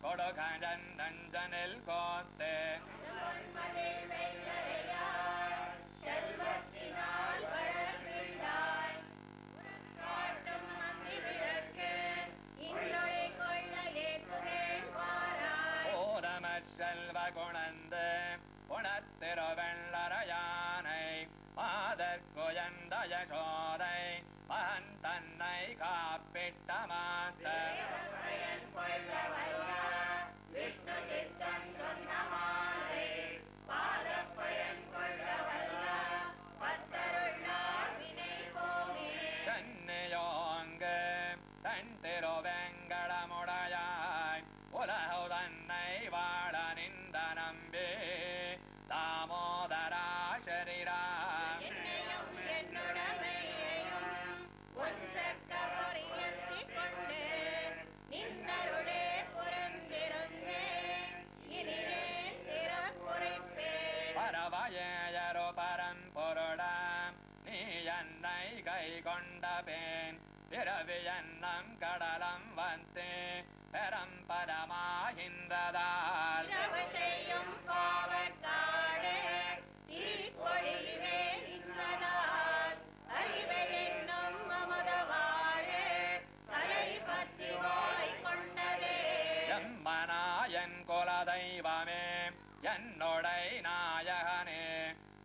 கொடுகஜன் நஞ்சனில் கோத்தே செல்வ குணந்து குணத்திருவெள்ளரையானை மாதற்குயந்த யசோதை மகன் தன்னை காப்பிட்ட மாத்த விஷ்ணு சித்தன் சொன்ன மாலை பாதப்பயன் கொள்ளவல்ல பத்தருள்ளார் வினை போமே சென்னையோங்கு தன் திருவெங்கடமுடையாய் உலகு தன்னை வாழ நின்ற நம்பி தாமோதரா சரீரா என்னையும் என்னுடமையையும் ஒன்றக்கவரியத்திக் கொண்டு நின்னருளே புரிந்திருந்தேன் இனியே திறக்குறிப்பே பரவயரோ பரம்பொருளாம் நீ என்னை கை கொண்ட பேன் பிறவி என்னம் கடலம் வந்து பெரம்பரமாகின்றதால் செய்யும் பாவத்தாடே தீப்பொழிவே நின்றதால் அறிவை என்னும் அமுதவாழே தலை பத்தி வாய் கொண்டதே எம்மனாயன் குலதெய்வமே என்னுடை நாயகனே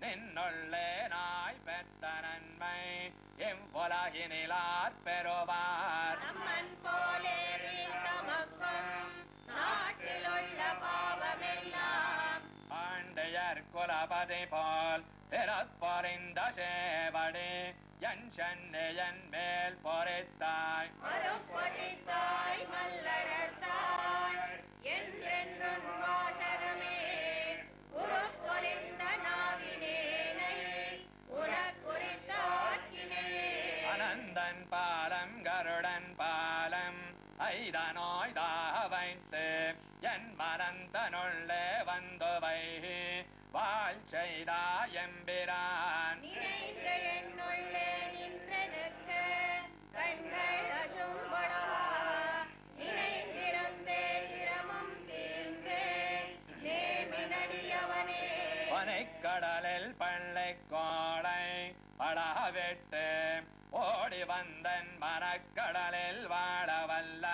நின்னுள்ளே நாய் பெற்ற நன்மை எவ்வுலகினிலார் பெறுவார் நம்மன் போலே நமக்கும் நாட்டில் உள்ள பாவமெல்லாம் ஆண்டையர் குலபதி போல் திறப்பொறிந்த சேவடி என் சென்னையன் மேல் பொறித்தாய் பொறித்தாய் மல்லடத்தாய் என்றென்றும் வாசகமே உருப்பொறிந்த நாவினேனை உனக்குறித்த ஆக்கினையே அனந்தன் பாலம் கருடன் பாலம் ஐதனோய் தாக வைத்து என் மனந்தனுள்ளே வந்து வைகி வாழ் செய்தா எம்பிரான் நினைந்த என்னுள்ளே நின்றனுக்கு கண்கள் அசும்படவா நினைந்திருந்தே சிரமம் தீர்ந்தே நேமினடியவனே பனைக்கடலில் பள்ளை கோளை படவிட்டு ஓடி வந்தன் மரக்கடலில் வாழவல்ல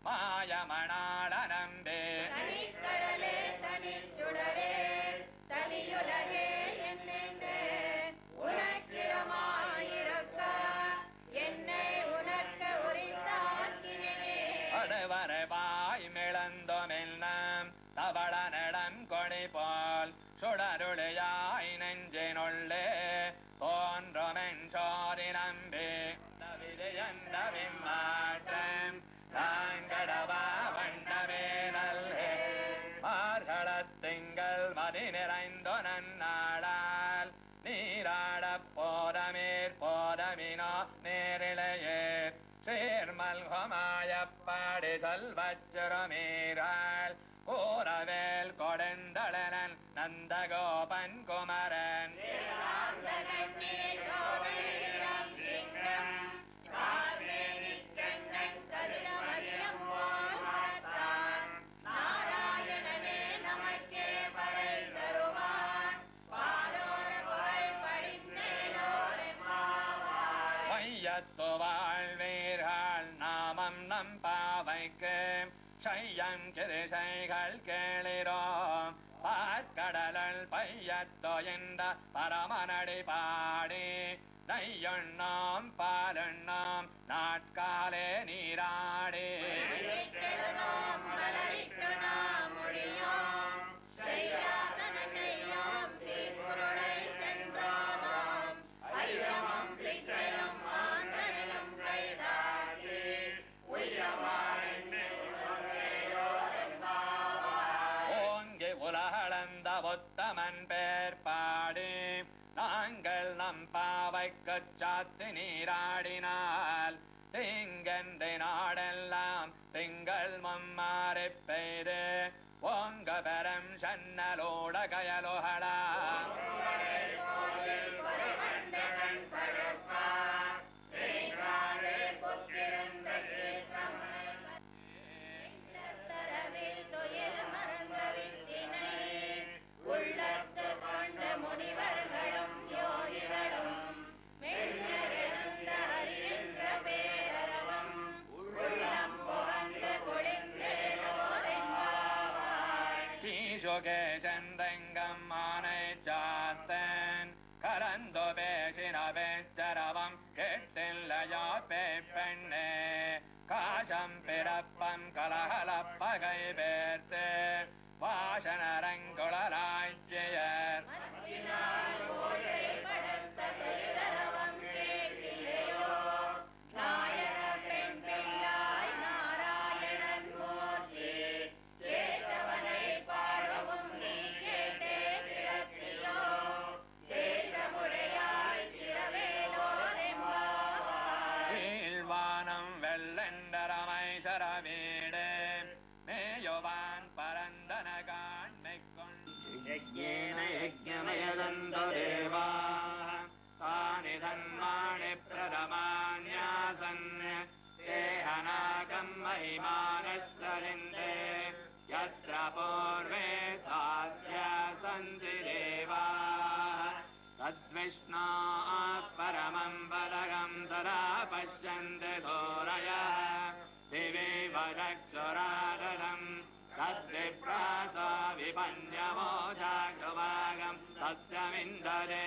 மாயமணாள நம்பி தனிக்கடலே தனிச்சுடரே தனியுலகே என்னென்று உனக்கிடமாயிருக்க என்னை உனக்கு உரித்தாக்கினே அடுவரை வாய் மிளந்தோமெல்லாம் தவள நடம் கொடி போல் சுடருளையாய் நெஞ்சினுள்ளே தோன்றுமென் சோதி நம்பி விஜயந்தவின் மாற்றம் தாங்கடவா வண்ணமே நல்லே மார்களத்திங்கள் மதி நிறைந்தோ நன்னாடால் நீராடப் போதமேற் போதமினோ நேரிழையே சீர்மல்குமாயப்பாடி செல்வச்சுரமீரால் கூறவேல் கொடுந்தளனன் நந்தகோபன் குமரன் நாராயணனே நமக்கே பறை தருவான் வையத்து வாழ்வீர்கள் நாமம் நம் பாவைக்கு செய்யம் கிருசைகள் கேளிரோம் பார்க்கடலல் பையத்தோ என்ற பரமனடி பாடி நெய்யொண்ணாம் பாலெண்ணாம் நாட்காலே நீராடி ஓங்கி உலகளந்த உத்தமன் பேர் பாடி நாங்கள் நம் பாவைக்குச் சாத்து நீராடினால் திங்கென்று நாடெல்லாம் திங்கள் மும்மாறிப் பெய்து ஓங்க பெறம் சன்னலோட கயலுகளா ईशुकेशन्दङ्गम् आनैचात्तन् कलन्दो पेशिनपेच्चरवं केट्टिल्लया पेप्पेण्णे काशं पिरप्पं कलहलप्पगै पेर्ते वाशनरङ्कुळराज्ययर् तानि धन्माणि प्रथमान्यासन् ते हनाकं महिमानस्तरिन्दे यत्र पूर्वे साध्या सन्ति देवाः तद्विष्णोः परमं पदकं सदा पश्यन्ति धूरयः दिवि वचक्षुराददम् तद्विप्रासो विपन्यमोचाग्रभागं तस्यमिन्दते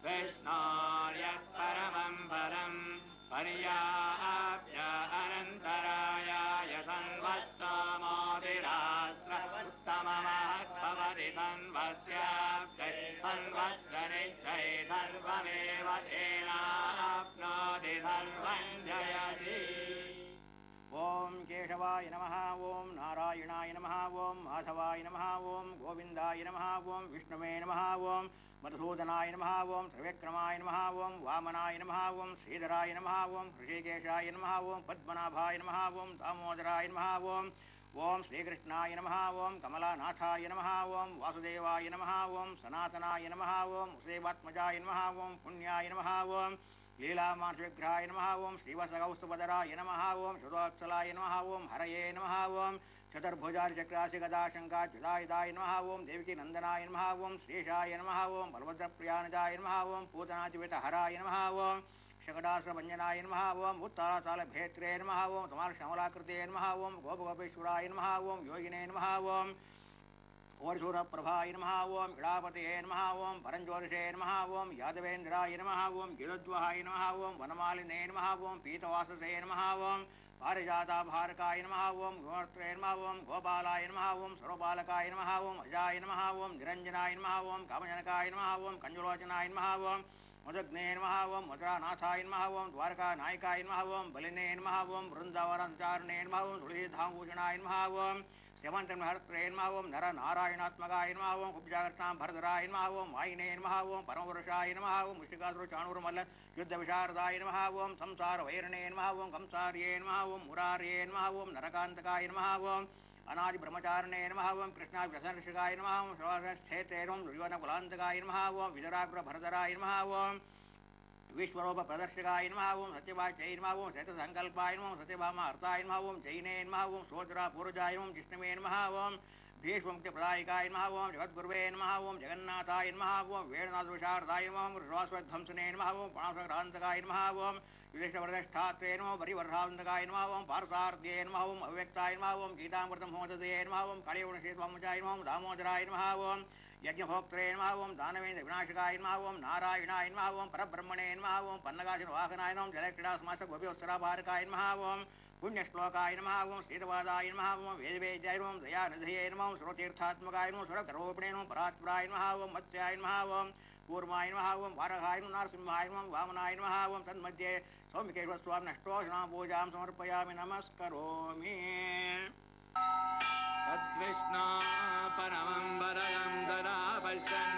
विष्णोर्यत्परमं परं पर्याप्य अनन्तरायाय संवत्समोदिरात्र उत्तममहद्भवति संवस्याब्दै संवत्सरित्यै सर्वमेव तेनाप्नोति सर्वं जयति। ओम केशवाय नमः, ओम नारायणाय नमः, ओम माधवाय नमः, ओम गोविंदाय नमः, ओम विष्णवे नमः, ओम मधुसूदनाय नमः, ओम त्रिविक्रमाय नमः, ओम वामनाय नमः, ओम श्रीधराय नमः, ओम ऋषिकेशाय नमः, ओम पद्मनाभाय नमः, ओम दामोदराय नमः, ओम श्रीकृष्णाय नमः, ओम कमलानाथाय नमः, ओम वासुदेवाय नमः, ओम सनातनाय नमः, ओम उसेवात्मजाय नमः, ओम पुण्याय नमः, ओम लीलामानसविग्रहाय नमः, ओम श्रीवत्सगौस्तुभधराय नमः, ओम शुद्धोत्सलाय नमः, ओम हरये नमः, ओम चतुर्भुजारिचक्रासिगदाशङ्काच्युतायुधाय नमः, ओम देवकी नंदनाय नमः, ओम श्रीशाय नमः, ओम बलभद्रप्रियानजाय नमः, ओम पूतनातिवितहराय नमः, ओम शकटासुरभञ्जनाय नमः, ओम उत्तालतालभेत्रे नमः, ओम तमालश्यामलाकृते नमः, ओम गोपगोपेश्वराय नमः, ओम योगिने नमः, ओम ओरसूरप्रभाय नमः, ओम इडापतये नमः, ओम परञ्ज्योतिषे नमः, ओम यादवेन्द्राय नमः, ओम गिरुद्वहाय नमः, ओम वनमालिने नमः, ओम पीतवाससे नमः, ओम पारिजाताभारकाय नमः, ओम गोमर्त्रे नमः, ओम गोपालाय नमः, ओम सर्वपालकाय नमः, ओम अजाय नमः, ओम निरञ्जनाय नमः, ओम कामजनकाय नमः, ओम कञ्जुलोचनाय नमः, ओम मदग्ने नमः, ओम मधुरानाथाय नमः, ओम द्वारकानायकाय नमः, ओम बलिने नमः, ओम वृन्दावनचारिणे नमः, ओम तुलसीधामभूषणाय नमः, ओम श्यमन्त्रहर्त्रे नमः, ओम नरनारायणात्मकाय नमः, ओम कुब्जाकृष्णां भरधराय नमः, ओम वायिने नमः, ओम परमपुरुषाय नमः, ओम मुष्टिकासुरचाणूरमल्ल युद्धविशारदाय नमः, ओम संसारवैरणे नमः, ओम कंसार्ये नमः, ओम मुरार्ये नमः, ओम नरकान्तकाय नमः, ओम अनादिब्रह्मचारिणे नमः, ओम कृष्णाव्यसनऋषिकाय नमः, ओम श्रवणस्थेत्रे ओम दुर्योधनकुलान्तकाय नमः, ओम विदराग्रभरधराय नमः, ओम विश्वरूप प्रदर्शकाय नमः, ओम सत्यवाच्यै नमः, ओम सत्यसंकल्पाय नमः, ओम सत्यभामार्ताय नमः, ओम जैने नमः, ओम सोदरापूर्वजाय ओम जिष्णवे नमः, ओम भीष्ममुक्तिप्रदायकाय नमः, ओम जगद्गुरुवे नमः, ओम जगन्नाथाय नमः, ओम वेणुनाथविशारदाय नमः, ओम ऋष्वास्वध्वंसने नमः, ओम प्राणसङ्ग्रान्तकाय नमः, ओम युधिष्ठिरवरदष्ठात्रे नमः, परिवर्धान्तकाय नमः, ओम पार्थार्थे नमः, ओम अव्यक्ताय नमः, ओम गीतामृतमहोदये नमः, ओम कलियुगशीतवामचाय नमः, ओम दामोदराय नमः, ओम यज्ञभोक्त्रे नमः, ओम दानवेन्द्र विनाशकाय नमः, ओम नारायणाय नमः, ओम परब्रह्मणे नमः, ओम पन्नगासिनवाहनाय नमः, ओम जलक्रीडासमासगोपिवत्सराभारकाय नमः, ओम पुण्यश्लोकाय नमः, ओम श्रीतवादाय नमः, ओम वेदवेद्याय नमः, ओम दयानिधये नमः, ओम सर्वतीर्थात्मकाय नमः, सुरगर्वोपिणे नमः, परात्पराय नमः, ओम मत्स्याय नमः, ओम कूर्माय नमः, ओम वारहाय नमः, नरसिंहाय नमः, वामनाय नमः, ओम तन्मध्ये सौमिकेश्वर स्वामी अष्टोषणां पूजां समर्पयामि, नमस्करोमि। तद्विष्णो परमं वरदं सदा पश्यन्